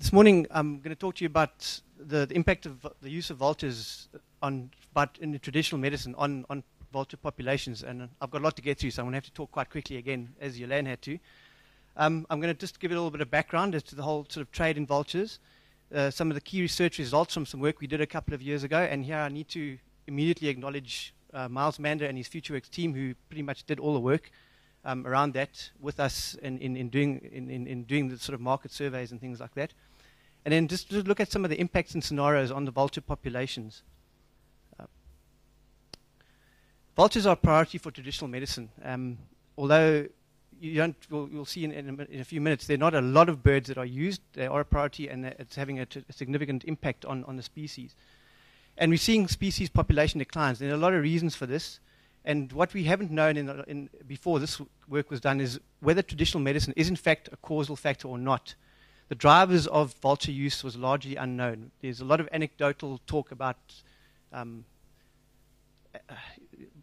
This morning, I'm going to talk to you about the impact of the use of vultures in the traditional medicine on vulture populations. And I've got a lot to get through, so I'm going to have to talk quite quickly again, as Yolande had to. I'm going to just give you a little bit of background as to the whole sort of trade in vultures, some of the key research results from some work we did a couple of years ago. And here I need to immediately acknowledge Miles Mander and his FutureWorks team, who pretty much did all the work around that with us in doing the sort of market surveys and things like that. And then just to look at some of the impacts and scenarios on the vulture populations. Vultures are a priority for traditional medicine. Although you'll see in a few minutes, there are not a lot of birds that are used. They are a priority, and it's having a significant impact on the species. And we're seeing species population declines. There are a lot of reasons for this. And what we haven't known before this work was done is whether traditional medicine is in fact a causal factor or not. The drivers of vulture use was largely unknown. There's a lot of anecdotal talk about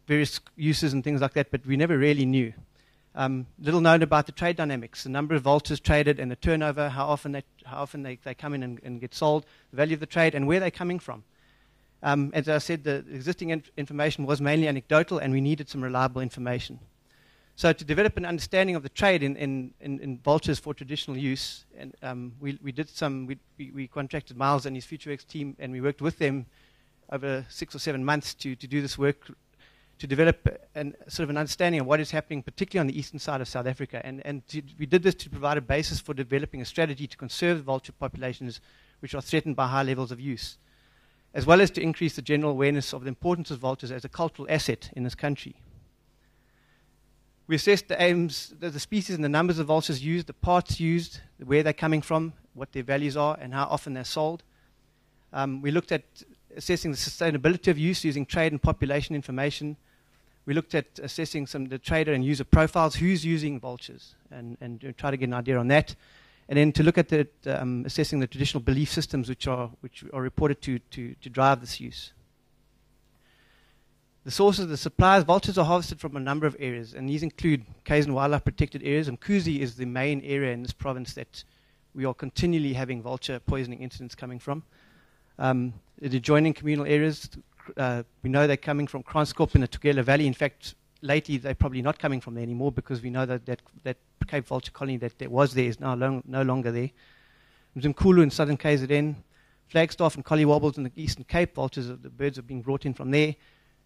various uses and things like that, but we never really knew. Little known about the trade dynamics, the number of vultures traded and the turnover, how often they come in and get sold, the value of the trade, and where they're coming from. As I said, the existing information was mainly anecdotal, and we needed some reliable information. So to develop an understanding of the trade in vultures for traditional use, and we contracted Miles and his FutureWorks team, and we worked with them over 6 or 7 months to do this work, to develop sort of an understanding of what is happening, particularly on the eastern side of South Africa. We did this to provide a basis for developing a strategy to conserve vulture populations which are threatened by high levels of use, as well as to increase the general awareness of the importance of vultures as a cultural asset in this country. We assessed the aims, the species and the numbers of vultures used, the parts used, where they're coming from, what their values are, and how often they're sold. We looked at assessing the sustainability of use using trade and population information. We looked at assessing the trader and user profiles, who's using vultures, and try to get an idea on that. And then to look at assessing the traditional belief systems which are reported to drive this use. The sources of the supplies, vultures are harvested from a number of areas, and these include KZN wildlife protected areas, and Mkuzi is the main area in this province that we are continually having vulture poisoning incidents coming from. The adjoining communal areas, we know they're coming from Kranskop in the Tugela Valley. In fact, lately they're probably not coming from there anymore, because we know that Cape vulture colony that was there is now no longer there. Mzimkhulu in southern KZN, Flagstaff and Collywobbles in the eastern Cape, vultures, the birds are being brought in from there.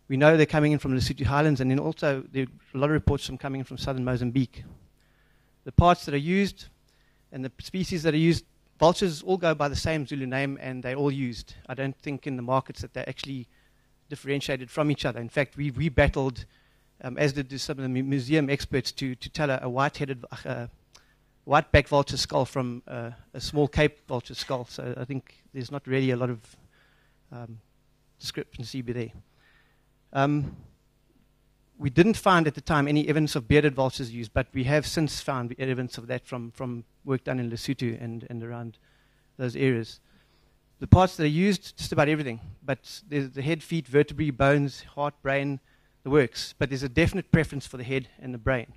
We know they're coming in from the Lesotho Highlands, and then also there are a lot of reports from coming in from southern Mozambique. The parts that are used and the species that are used, vultures all go by the same Zulu name, and they're all used. I don't think in the markets that they're actually differentiated from each other. In fact, we battled, as did some of the museum experts, to tell a white-headed, white-back vulture skull from a small Cape vulture skull. So I think there's not really a lot of discrepancy there. We didn't find at the time any evidence of bearded vultures used, but we have since found evidence of that from work done in Lesotho and around those areas. The parts that are used, just about everything, but there's the head, feet, vertebrae, bones, heart, brain, the works, but there's a definite preference for the head and the brain.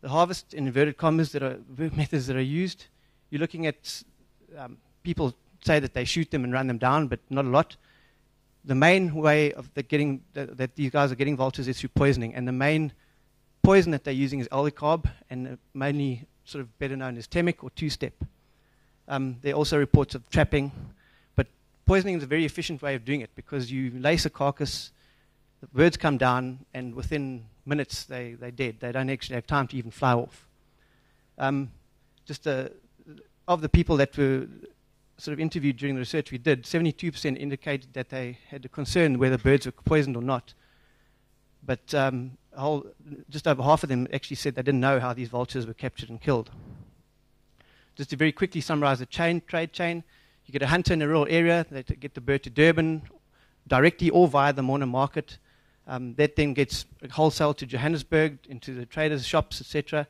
The harvest, in inverted commas, methods that are used, you're looking at people say that they shoot them and run them down, but not a lot. The main way of that these guys are getting vultures is through poisoning, and the main poison that they're using is aldicarb, and mainly sort of better known as temic or two-step. There are also reports of trapping, but poisoning is a very efficient way of doing it, because you lace a carcass, the birds come down, and within minutes they're dead. They don't actually have time to even fly off. Of the people that were sort of interviewed during the research we did, 72% indicated that they had a concern whether birds were poisoned or not. But just over half of them actually said they didn't know how these vultures were captured and killed. Just to very quickly summarize the trade chain, you get a hunter in a rural area, they get the bird to Durban directly or via the Morna market. That then gets wholesale to Johannesburg, into the traders' shops, etc.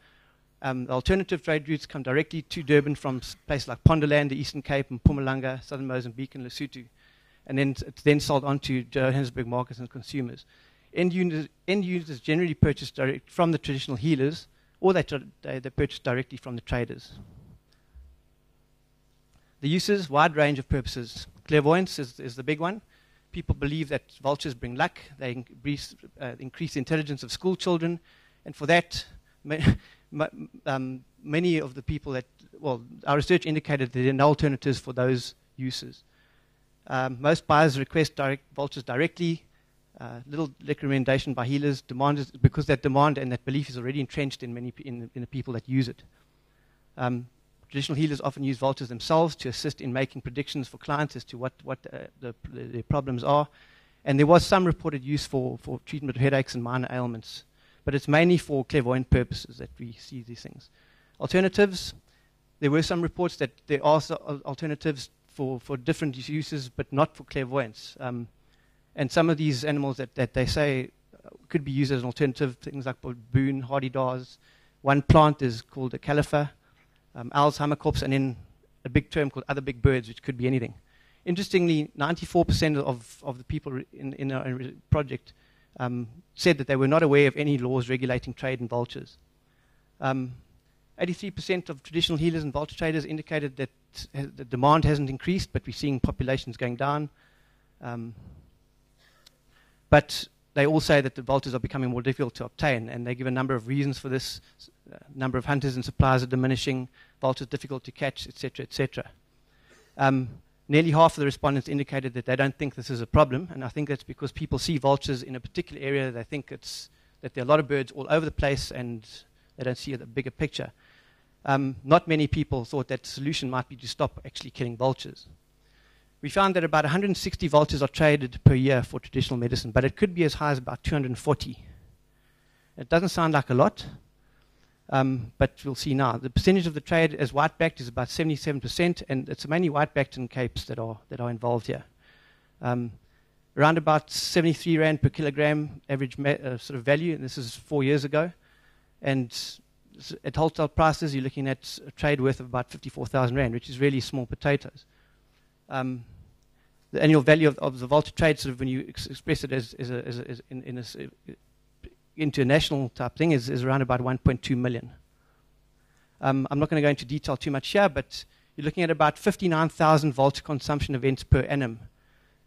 The alternative trade routes come directly to Durban from places like Ponderland, the Eastern Cape, and Mpumalanga, southern Mozambique, and Lesotho. And then it's then sold on to Johannesburg markets and consumers. End users generally purchase direct from the traditional healers, or they purchase directly from the traders. The uses, wide range of purposes. Clairvoyance is the big one. People believe that vultures bring luck. They increase the intelligence of school children. And for that, many of the people that, well, our research indicated that there are no alternatives for those uses. Most buyers request vultures directly. Little recommendation by healers. Demand is, because that demand and that belief is already entrenched in in the people that use it. Traditional healers often use vultures themselves to assist in making predictions for clients as to what the problems are. And there was some reported use for treatment of headaches and minor ailments. But it's mainly for clairvoyant purposes that we see these things. Alternatives, there were some reports that there are alternatives for different uses, but not for clairvoyance. And some of these animals that they say could be used as an alternative, things like baboon, hardy-dars. One plant is called a califer, owls, hummercorps, and then a big term called other big birds, which could be anything. Interestingly, 94% of the people in our project said that they were not aware of any laws regulating trade in vultures. 83% of traditional healers and vulture traders indicated that the demand hasn't increased, but we're seeing populations going down. But they all say that the vultures are becoming more difficult to obtain, and they give a number of reasons for this. Number of hunters and suppliers are diminishing, vultures difficult to catch, etc., etc. Nearly half of the respondents indicated that they don't think this is a problem, and I think that's because people see vultures in a particular area. They think that there are a lot of birds all over the place, and they don't see the bigger picture. Not many people thought that the solution might be to stop actually killing vultures. We found that about 160 vultures are traded per year for traditional medicine, but it could be as high as about 240. It doesn't sound like a lot, but we'll see now. The percentage of the trade as white-backed is about 77%, and it's mainly white-backed and capes that are involved here. Around about 73 rand per kilogram average sort of value, and this is 4 years ago. And at wholesale prices, you're looking at a trade worth of about 54,000 rand, which is really small potatoes. The annual value of the vulture trade, sort of when you express it as in a international type thing, is around about 1.2 million. I'm not going to go into detail too much here, but you're looking at about 59,000 vulture consumption events per annum.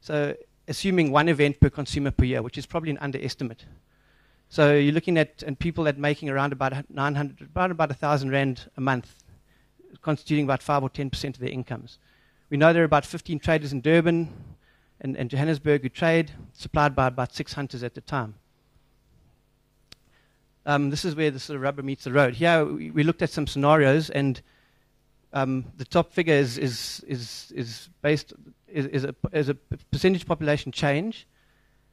So assuming one event per consumer per year, which is probably an underestimate. So you're looking at people that making around about 900, about 1,000 rand a month, constituting about 5 or 10% of their incomes. We know there are about 15 traders in Durban and Johannesburg who trade, supplied by about 6 hunters at the time. This is where the sort of rubber meets the road. Here we looked at some scenarios, and the top figure is a percentage population change,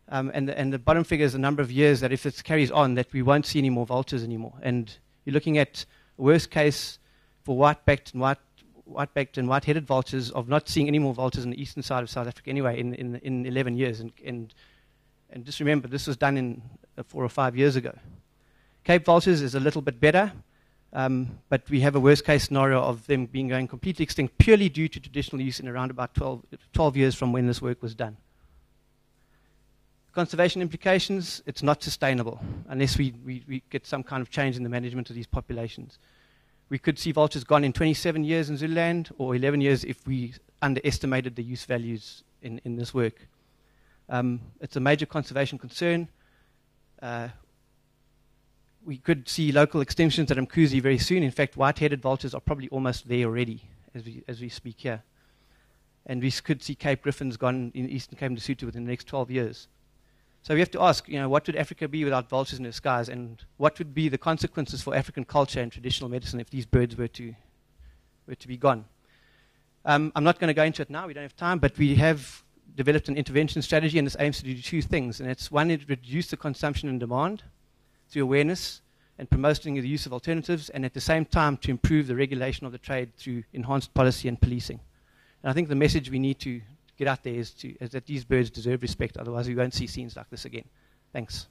and the bottom figure is the number of years that if it carries on, that we won't see any more vultures anymore. And you're looking at a worst case for white-backed and white-headed vultures of not seeing any more vultures on the eastern side of South Africa anyway in 11 years. And just remember, this was done in 4 or 5 years ago. Cape vultures is a little bit better, but we have a worst-case scenario of them going completely extinct purely due to traditional use in around about 12 years from when this work was done. Conservation implications, it's not sustainable unless we get some kind of change in the management of these populations. We could see vultures gone in 27 years in Zululand, or 11 years if we underestimated the use values in this work. It's a major conservation concern. We could see local extinctions at Mkuzi very soon. In fact, white-headed vultures are probably almost there already as we speak here. And we could see Cape griffins gone in Eastern Cape and Lesotho within the next 12 years. So we have to ask, what would Africa be without vultures in the skies, and what would be the consequences for African culture and traditional medicine if these birds were to be gone? I'm not going to go into it now, we don't have time, but we have developed an intervention strategy, and this aims to do 2 things. And it's one, it reduce the consumption and demand through awareness and promoting the use of alternatives, and at the same time to improve the regulation of the trade through enhanced policy and policing. And I think the message we need to get out there is that these birds deserve respect, otherwise we won't see scenes like this again. Thanks.